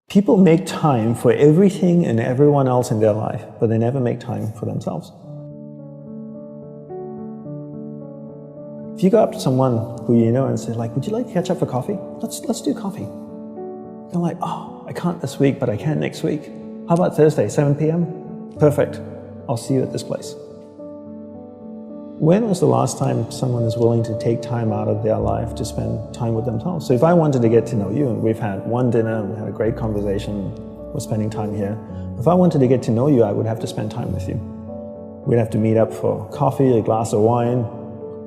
People make time for everything and everyone else in their life, but they never make time for themselves. If you go up to someone who you know and say, like, would you like to catch up for coffee? Let's do coffee. They're like, oh, I can't this week, but I can next week. How about Thursday, 7 p.m.? Perfect. I'll see you at this place. When was the last time someone is willing to take time out of their life to spend time with themselves? So if I wanted to get to know you, and we've had one dinner, and we had a great conversation, we're spending time here. If I wanted to get to know you, I would have to spend time with you. We'd have to meet up for coffee, a glass of wine.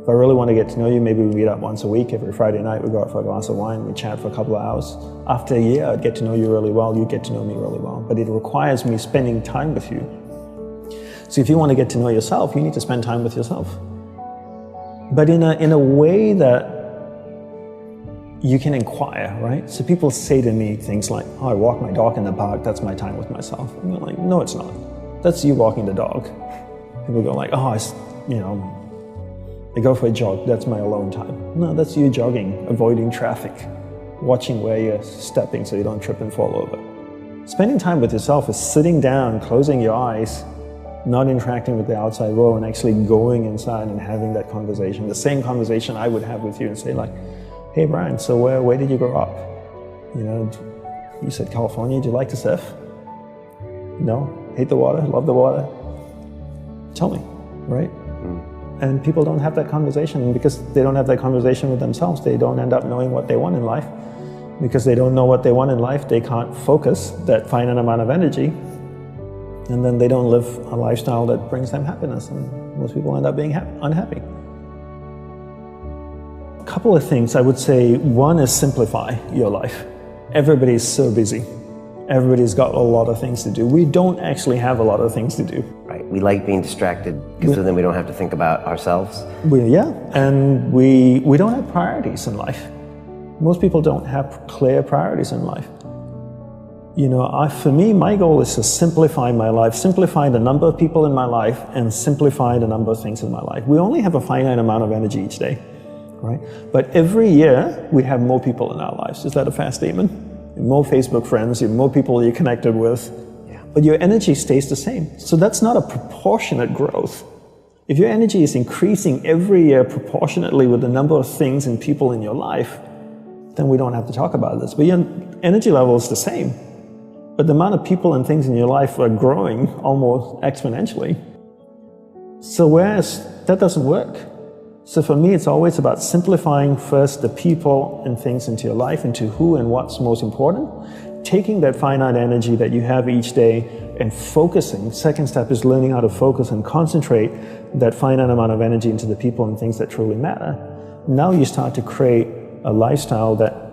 If I really want to get to know you, maybe we meet up once a week. Every Friday night we go out for a glass of wine, we chat for a couple of hours. After a year, I'd get to know you really well, you get to know me really well. But it requires me spending time with you. So if you want to get to know yourself, you need to spend time with yourself. But in a way that you can inquire, right? So people say to me things like, oh, I walk my dog in the park, that's my time with myself. And you're like, no, it's not. That's you walking the dog. People go like, oh, I go for a jog, that's my alone time. No, that's you jogging, avoiding traffic, watching where you're stepping so you don't trip and fall over. Spending time with yourself is sitting down, closing your eyes, not interacting with the outside world, and actually going inside and having that conversation. The same conversation I would have with you and say like, hey Brian, so where did you grow up? You know, you said California, do you like to surf? No? Hate the water? Love the water? Tell me, right? And people don't have that conversation, and because they don't have that conversation with themselves, they don't end up knowing what they want in life. Because they don't know what they want in life, they can't focus that finite amount of energy, and then they don't live a lifestyle that brings them happiness, and most people end up being unhappy. A couple of things I would say. One is simplify your life. Everybody's so busy. Everybody's got a lot of things to do. We don't actually have a lot of things to do. Right. We like being distracted because then we don't have to think about ourselves. And we don't have priorities in life. Most people don't have clear priorities in life. You know, for me, my goal is to simplify my life, simplify the number of people in my life, and simplify the number of things in my life. We only have a finite amount of energy each day, right? But every year, we have more people in our lives. Is that a fair statement? More Facebook friends, more people you're connected with, but your energy stays the same. So that's not a proportionate growth. If your energy is increasing every year proportionately with the number of things and people in your life, then we don't have to talk about this. But your energy level is the same. But the amount of people and things in your life are growing almost exponentially. So whereas that doesn't work. So for me, it's always about simplifying first the people and things into your life, into who and what's most important, taking that finite energy that you have each day and focusing. Second step is learning how to focus and concentrate that finite amount of energy into the people and things that truly matter. Now you start to create a lifestyle that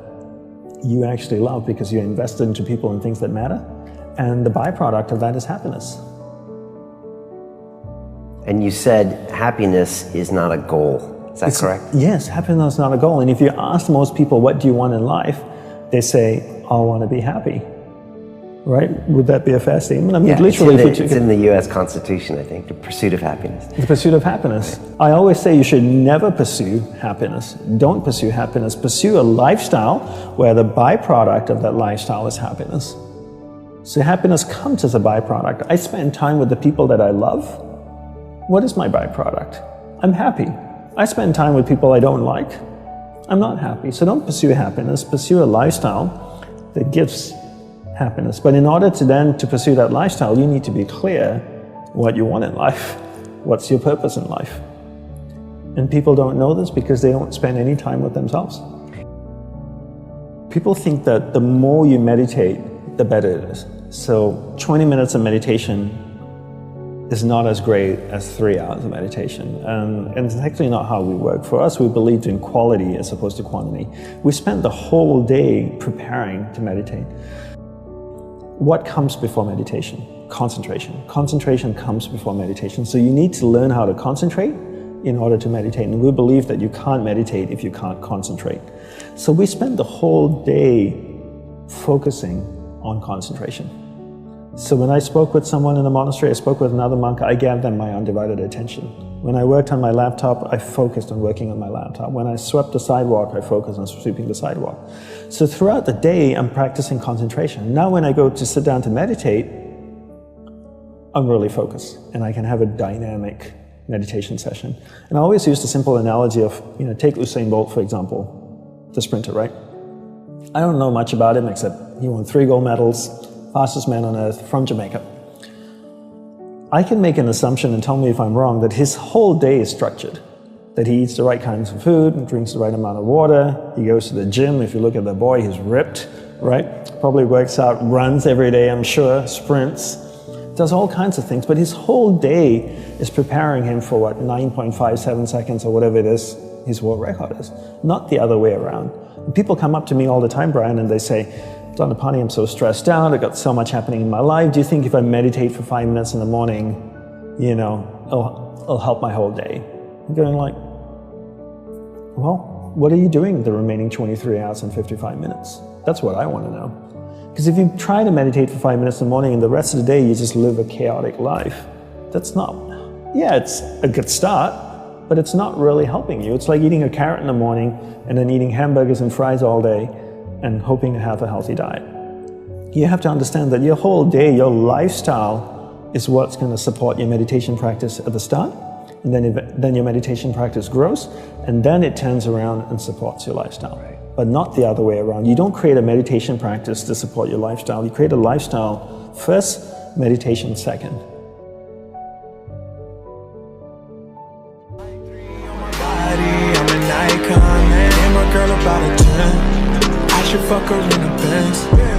you actually love because you're invested into people and things that matter. And the byproduct of that is happiness. And you said happiness is not a goal. Is that correct? Yes, happiness is not a goal. And if you ask most people, what do you want in life? They say, I want to be happy. Right? Would that be a fair statement? I mean, literally, it's in the U.S. Constitution, I think, the pursuit of happiness. The pursuit of happiness. I always say you should never pursue happiness. Don't pursue happiness. Pursue a lifestyle where the byproduct of that lifestyle is happiness. So happiness comes as a byproduct. I spend time with the people that I love. What is my byproduct? I'm happy. I spend time with people I don't like. I'm not happy. So don't pursue happiness. Pursue a lifestyle that gives happiness. But in order to pursue that lifestyle, you need to be clear what you want in life. What's your purpose in life? And people don't know this because they don't spend any time with themselves. People think that the more you meditate, the better it is. So 20 minutes of meditation is not as great as 3 hours of meditation. And it's actually not how we work. For us, we believed in quality as opposed to quantity. We spent the whole day preparing to meditate. What comes before meditation? Concentration. Concentration comes before meditation. So you need to learn how to concentrate in order to meditate. And we believe that you can't meditate if you can't concentrate. So we spend the whole day focusing on concentration. So when I spoke with someone in the monastery, I spoke with another monk, I gave them my undivided attention. When I worked on my laptop, I focused on working on my laptop. When I swept the sidewalk, I focused on sweeping the sidewalk. So throughout the day, I'm practicing concentration. Now when I go to sit down to meditate, I'm really focused and I can have a dynamic meditation session. And I always use the simple analogy of, take Usain Bolt, for example, the sprinter, right? I don't know much about him except he won 3 gold medals, fastest man on earth from Jamaica. I can make an assumption and tell me if I'm wrong that his whole day is structured, that he eats the right kinds of food and drinks the right amount of water. He goes to the gym. If you look at the boy, he's ripped, right? Probably works out, runs every day, I'm sure, sprints, does all kinds of things. But his whole day is preparing him for what, 9.57 seconds or whatever it is his world record is, not the other way around. And people come up to me all the time, Brian, and they say, Dhanapani, I'm so stressed out, I've got so much happening in my life. Do you think if I meditate for 5 minutes in the morning, it'll help my whole day? I'm going like, well, what are you doing the remaining 23 hours and 55 minutes? That's what I want to know. Because if you try to meditate for 5 minutes in the morning and the rest of the day you just live a chaotic life, that's not, it's a good start, but it's not really helping you. It's like eating a carrot in the morning and then eating hamburgers and fries all day and hoping to have a healthy diet. You have to understand that your whole day, your lifestyle is what's going to support your meditation practice at the start, and then your meditation practice grows, and then it turns around and supports your lifestyle. Right. But not the other way around. You don't create a meditation practice to support your lifestyle. You create a lifestyle first, meditation second. I'm an icon, man. My girl about a 10. I should fuck her in the Benz.